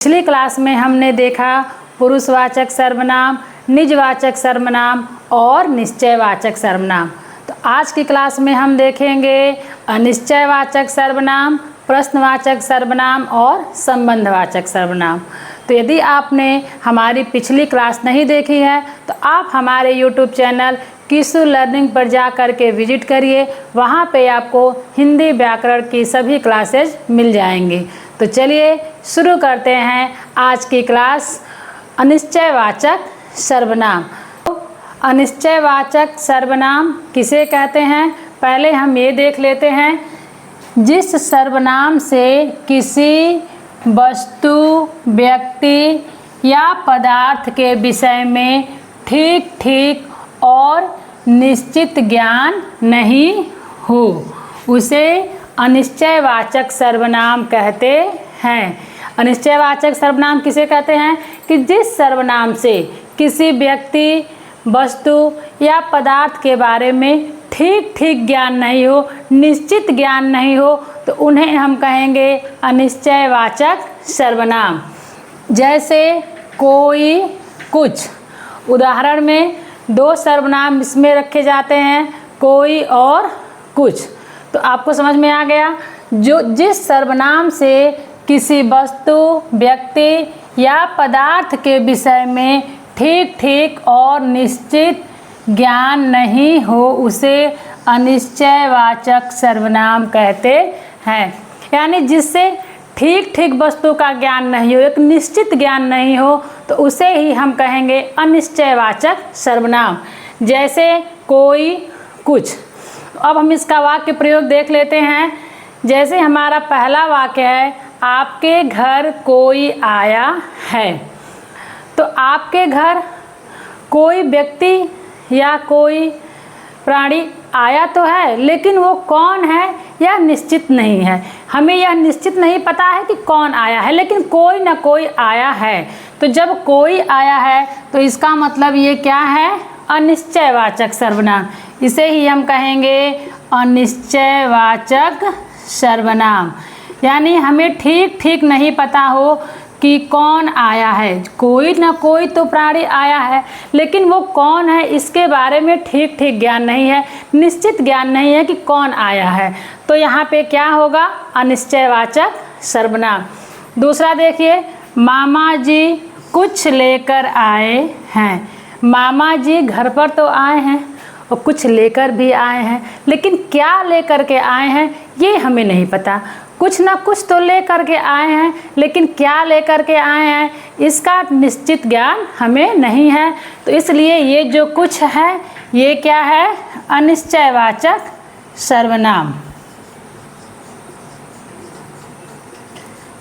पिछली क्लास में हमने देखा पुरुषवाचक सर्वनाम, निजवाचक सर्वनाम और निश्चयवाचक सर्वनाम। तो आज की क्लास में हम देखेंगे अनिश्चयवाचक सर्वनाम, प्रश्नवाचक सर्वनाम और संबंधवाचक सर्वनाम। तो यदि आपने हमारी पिछली क्लास नहीं देखी है तो आप हमारे YouTube चैनल किसु लर्निंग पर जा कर के विजिट करिए। वहाँ पे आपको हिंदी व्याकरण की सभी क्लासेज मिल जाएंगी। तो चलिए शुरू करते हैं आज की क्लास अनिश्चयवाचक सर्वनाम। अनिश्चयवाचक सर्वनाम किसे कहते हैं, पहले हम ये देख लेते हैं। जिस सर्वनाम से किसी वस्तु, व्यक्ति या पदार्थ के विषय में ठीक ठीक और निश्चित ज्ञान नहीं हो, उसे अनिश्चयवाचक सर्वनाम कहते हैं। अनिश्चयवाचक सर्वनाम किसे कहते हैं कि जिस सर्वनाम से किसी व्यक्ति, वस्तु या पदार्थ के बारे में ठीक ठीक ज्ञान नहीं हो, निश्चित ज्ञान नहीं हो, तो उन्हें हम कहेंगे अनिश्चयवाचक सर्वनाम। जैसे कोई, कुछ। उदाहरण में दो सर्वनाम इसमें रखे जाते हैं, कोई और कुछ। तो आपको समझ में आ गया। जिस सर्वनाम से किसी वस्तु, व्यक्ति या पदार्थ के विषय में ठीक ठीक और निश्चित ज्ञान नहीं हो, उसे अनिश्चयवाचक सर्वनाम कहते हैं। यानी जिससे ठीक ठीक वस्तु का ज्ञान नहीं हो, एक निश्चित ज्ञान नहीं हो, तो उसे ही हम कहेंगे अनिश्चयवाचक सर्वनाम। जैसे कोई, कुछ। अब हम इसका वाक्य प्रयोग देख लेते हैं। जैसे हमारा पहला वाक्य है, आपके घर कोई आया है। तो आपके घर कोई व्यक्ति या कोई प्राणी आया तो है, लेकिन वो कौन है यह निश्चित नहीं है। हमें यह निश्चित नहीं पता है कि कौन आया है, लेकिन कोई ना कोई आया है। तो जब कोई आया है तो इसका मतलब ये क्या है, अनिश्चयवाचक सर्वनाम। इसे ही हम कहेंगे अनिश्चयवाचक सर्वनाम। यानी हमें ठीक ठीक नहीं पता हो कि कौन आया है। कोई ना कोई तो प्राणी आया है, लेकिन वो कौन है इसके बारे में ठीक ठीक ज्ञान नहीं है, निश्चित ज्ञान नहीं है कि कौन आया है। तो यहाँ पे क्या होगा, अनिश्चयवाचक सर्वनाम। दूसरा देखिए, मामा जी कुछ लेकर आए हैं। मामा जी घर पर तो आए हैं और कुछ लेकर भी आए हैं, लेकिन क्या लेकर के आए हैं ये हमें नहीं पता। कुछ ना कुछ तो लेकर के आए हैं, लेकिन क्या लेकर के आए हैं इसका निश्चित ज्ञान हमें नहीं है। तो इसलिए ये जो कुछ है ये क्या है, अनिश्चयवाचक सर्वनाम।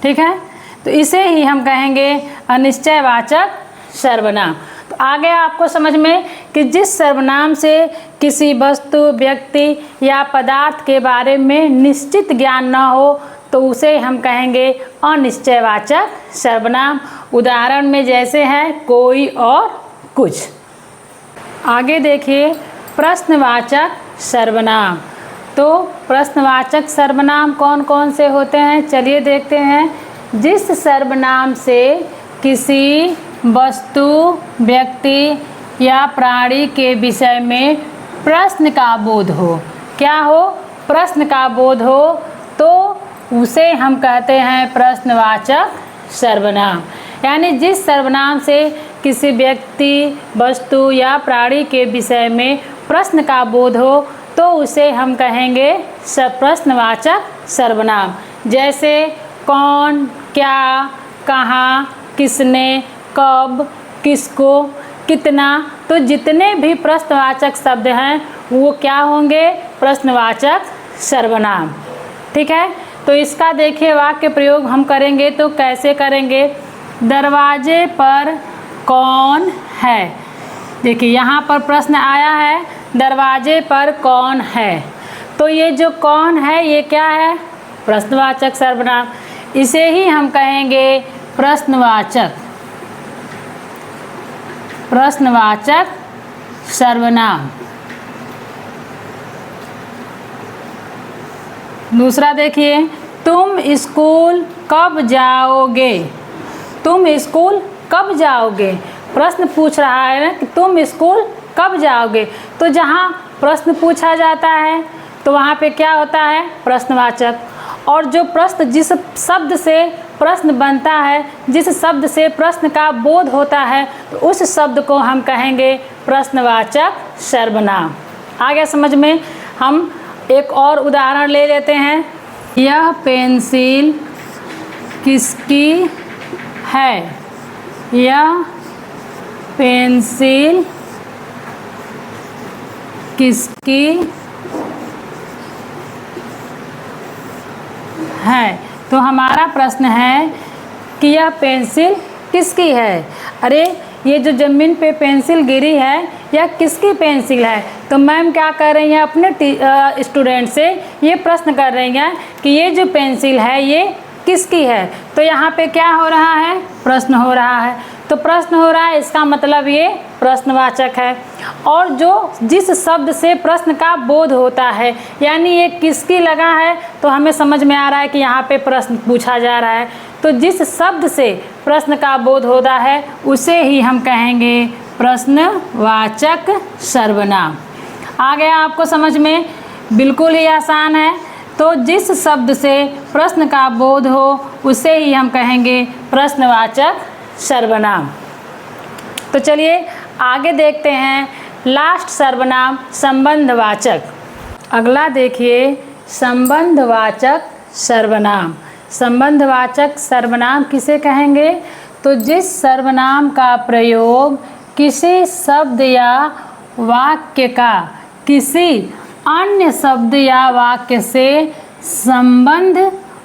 ठीक है, तो इसे ही हम कहेंगे अनिश्चयवाचक सर्वनाम। तो आगे आपको समझ में कि जिस सर्वनाम से किसी वस्तु, व्यक्ति या पदार्थ के बारे में निश्चित ज्ञान न हो, तो उसे हम कहेंगे अनिश्चयवाचक सर्वनाम। उदाहरण में जैसे है कोई और कुछ। आगे देखिए प्रश्नवाचक सर्वनाम। तो प्रश्नवाचक सर्वनाम कौन कौन से होते हैं, चलिए देखते हैं। जिस सर्वनाम से किसी वस्तु, व्यक्ति या प्राणी के विषय में प्रश्न का बोध हो, क्या हो, प्रश्न का बोध हो, तो उसे हम कहते हैं प्रश्नवाचक सर्वनाम। यानी जिस सर्वनाम से किसी व्यक्ति, वस्तु या प्राणी के विषय में प्रश्न का बोध हो, तो उसे हम कहेंगे प्रश्नवाचक सर्वनाम। जैसे कौन, क्या, कहाँ, किसने, कब, किसको, कितना। तो जितने भी प्रश्नवाचक शब्द हैं वो क्या होंगे, प्रश्नवाचक सर्वनाम। ठीक है, तो इसका देखिए वाक्य प्रयोग हम करेंगे तो कैसे करेंगे। दरवाजे पर कौन है। देखिए यहाँ पर प्रश्न आया है, दरवाजे पर कौन है। तो ये जो कौन है ये क्या है, प्रश्नवाचक सर्वनाम। इसे ही हम कहेंगे प्रश्नवाचक सर्वनाम। दूसरा देखिए, तुम स्कूल कब जाओगे। तुम स्कूल कब जाओगे। प्रश्न पूछ रहा है ना कि तुम स्कूल कब जाओगे। तो जहाँ प्रश्न पूछा जाता है तो वहाँ पे क्या होता है, प्रश्नवाचक। और जो प्रश्न, जिस शब्द से प्रश्न बनता है, जिस शब्द से प्रश्न का बोध होता है, तो उस शब्द को हम कहेंगे प्रश्नवाचक सर्वनाम। आ गया समझ में। हम एक और उदाहरण ले लेते हैं। यह पेंसिल किसकी है। यह पेंसिल किसकी है। तो हमारा प्रश्न है कि यह पेंसिल किसकी है। अरे ये जो ज़मीन पे पेंसिल गिरी है यह किसकी पेंसिल है। तो मैम क्या कर रही हैं, अपने स्टूडेंट से ये प्रश्न कर रही हैं कि ये जो पेंसिल है ये किसकी है। तो यहाँ पे क्या हो रहा है, प्रश्न हो रहा है। तो प्रश्न हो रहा है, इसका मतलब ये प्रश्नवाचक है। और जो जिस शब्द से प्रश्न का बोध होता है, यानी ये किसकी लगा है, तो हमें समझ में आ रहा है कि यहाँ पे प्रश्न पूछा जा रहा है। तो जिस शब्द से प्रश्न का बोध होता है उसे ही हम कहेंगे प्रश्नवाचक सर्वनाम। आ गया आपको समझ में, बिल्कुल ही आसान है। तो जिस शब्द से प्रश्न का बोध हो उसे ही हम कहेंगे प्रश्नवाचक सर्वनाम। तो चलिए आगे देखते हैं लास्ट सर्वनाम संबंधवाचक। अगला देखिए संबंधवाचक सर्वनाम। संबंधवाचक सर्वनाम किसे कहेंगे, तो जिस सर्वनाम का प्रयोग किसी शब्द या वाक्य का किसी अन्य शब्द या वाक्य से संबंध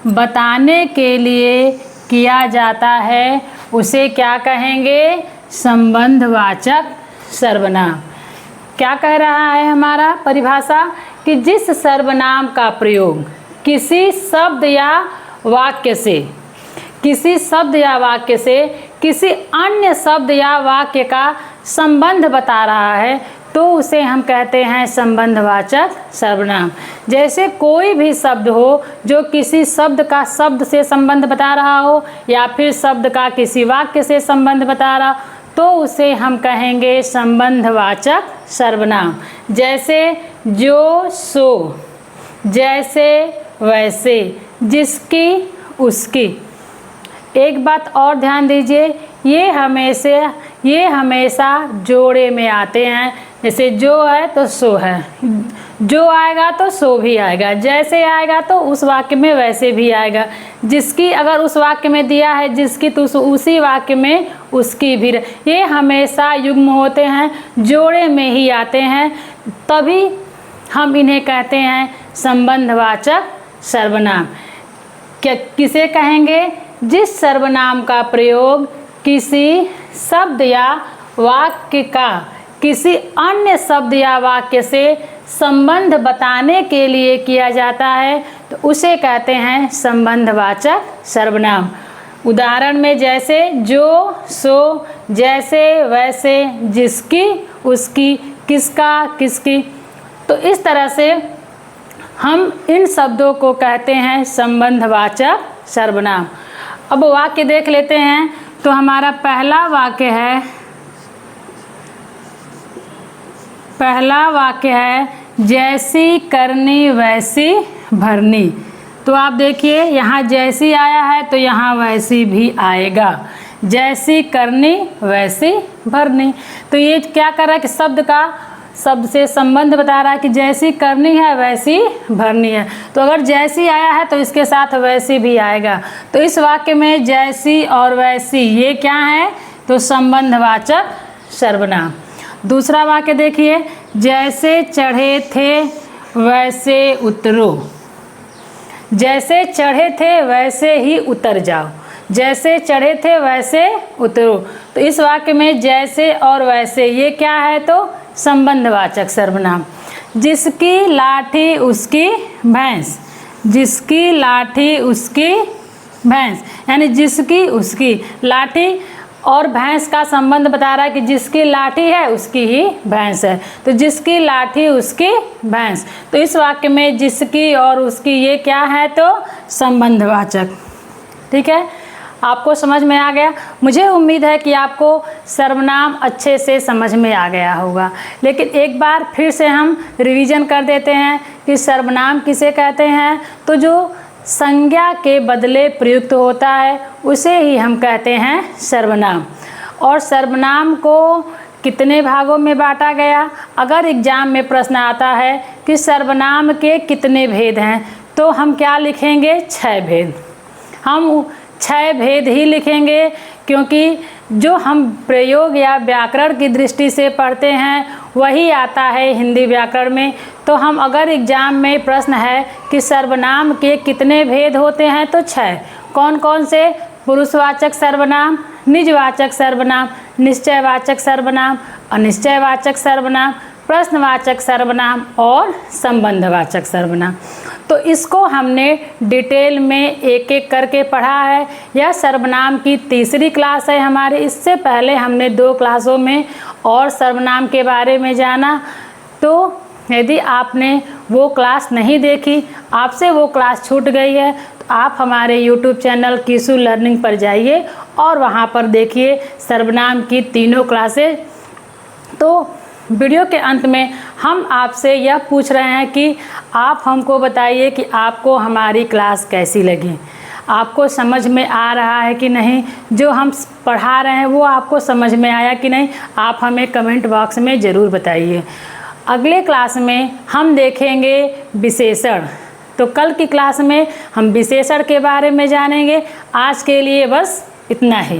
बताने के लिए किया जाता है उसे क्या कहेंगे, संबंधवाचक सर्वनाम। क्या कह रहा है हमारा परिभाषा, कि जिस सर्वनाम का प्रयोग किसी शब्द या वाक्य से, किसी शब्द या वाक्य से किसी अन्य शब्द या वाक्य का संबंध बता रहा है तो उसे हम कहते हैं संबंधवाचक सर्वनाम। जैसे कोई भी शब्द हो जो किसी शब्द का शब्द से संबंध बता रहा हो या फिर शब्द का किसी वाक्य से संबंध बता रहा तो उसे हम कहेंगे संबंधवाचक सर्वनाम। जैसे जो सो, जैसे वैसे, जिसकी उसकी। एक बात और ध्यान दीजिए, ये हमेशा जोड़े में आते हैं। जैसे जो है तो सो है, जो आएगा तो सो भी आएगा, जैसे आएगा तो उस वाक्य में वैसे भी आएगा। जिसकी अगर उस वाक्य में दिया है जिसकी तो उसी वाक्य में उसकी भी। ये हमेशा युग्म होते हैं, जोड़े में ही आते हैं, तभी हम इन्हें कहते हैं संबंधवाचक सर्वनाम। क्या किसे कहेंगे, जिस सर्वनाम का प्रयोग किसी शब्द या वाक्य का किसी अन्य शब्द या वाक्य से संबंध बताने के लिए किया जाता है तो उसे कहते हैं संबंधवाचक सर्वनाम। उदाहरण में जैसे जो सो, जैसे वैसे, जिसकी उसकी, किसका किसकी। तो इस तरह से हम इन शब्दों को कहते हैं संबंधवाचक सर्वनाम। अब वाक्य देख लेते हैं। तो हमारा पहला वाक्य है जैसी करनी वैसी भरनी। तो आप देखिए यहाँ जैसी आया है तो यहाँ वैसी भी आएगा, जैसी करनी वैसी भरनी। तो ये क्या कर रहा है कि शब्द से संबंध बता रहा है कि जैसी करनी है वैसी भरनी है। तो अगर जैसी आया है तो इसके साथ वैसी भी आएगा। तो इस वाक्य में जैसी और वैसी ये क्या है, तो संबंधवाचक सर्वनाम। दूसरा वाक्य देखिए, जैसे चढ़े थे वैसे उतरो। जैसे चढ़े थे वैसे ही उतर जाओ, जैसे चढ़े थे वैसे उतरो। तो इस वाक्य में जैसे और वैसे ये क्या है, तो संबंधवाचक सर्वनाम। जिसकी लाठी उसकी भैंस, जिसकी लाठी उसकी भैंस, यानी जिसकी उसकी लाठी और भैंस का संबंध बता रहा है कि जिसकी लाठी है उसकी ही भैंस है। तो जिसकी लाठी उसकी भैंस। तो इस वाक्य में जिसकी और उसकी ये क्या है, तो संबंधवाचक। ठीक है। आपको समझ में आ गया। मुझे उम्मीद है कि आपको सर्वनाम अच्छे से समझ में आ गया होगा। लेकिन एक बार फिर से हम रिवीजन कर देते हैं कि सर्वनाम किसे कहते हैं। तो जो संज्ञा के बदले प्रयुक्त होता है उसे ही हम कहते हैं सर्वनाम। और सर्वनाम को कितने भागों में बांटा गया? अगर एग्जाम में प्रश्न आता है कि सर्वनाम के कितने भेद हैं, तो हम क्या लिखेंगे? 6 भेद। हम 6 भेद ही लिखेंगे, क्योंकि जो हम प्रयोग या व्याकरण की दृष्टि से पढ़ते हैं वही आता है हिंदी व्याकरण में। तो हम अगर एग्जाम में प्रश्न है कि सर्वनाम के कितने भेद होते हैं, तो 6। कौन कौन से? पुरुषवाचक सर्वनाम, निजवाचक सर्वनाम, निश्चयवाचक सर्वनाम, अनिश्चयवाचक सर्वनाम, प्रश्नवाचक सर्वनाम और संबंधवाचक सर्वनाम। तो इसको हमने डिटेल में एक एक करके पढ़ा है। यह सर्वनाम की तीसरी क्लास है हमारे। इससे पहले हमने 2 क्लासों में और सर्वनाम के बारे में जाना। तो यदि आपने वो क्लास नहीं देखी, आपसे वो क्लास छूट गई है, तो आप हमारे YouTube चैनल कीसू लर्निंग पर जाइए और वहाँ पर देखिए सर्वनाम की तीनों क्लासें। तो वीडियो के अंत में हम आपसे यह पूछ रहे हैं कि आप हमको बताइए कि आपको हमारी क्लास कैसी लगी, आपको समझ में आ रहा है कि नहीं, जो हम पढ़ा रहे हैं वो आपको समझ में आया कि नहीं, आप हमें कमेंट बॉक्स में ज़रूर बताइए। अगले क्लास में हम देखेंगे विशेषण। तो कल की क्लास में हम विशेषण के बारे में जानेंगे। आज के लिए बस इतना ही।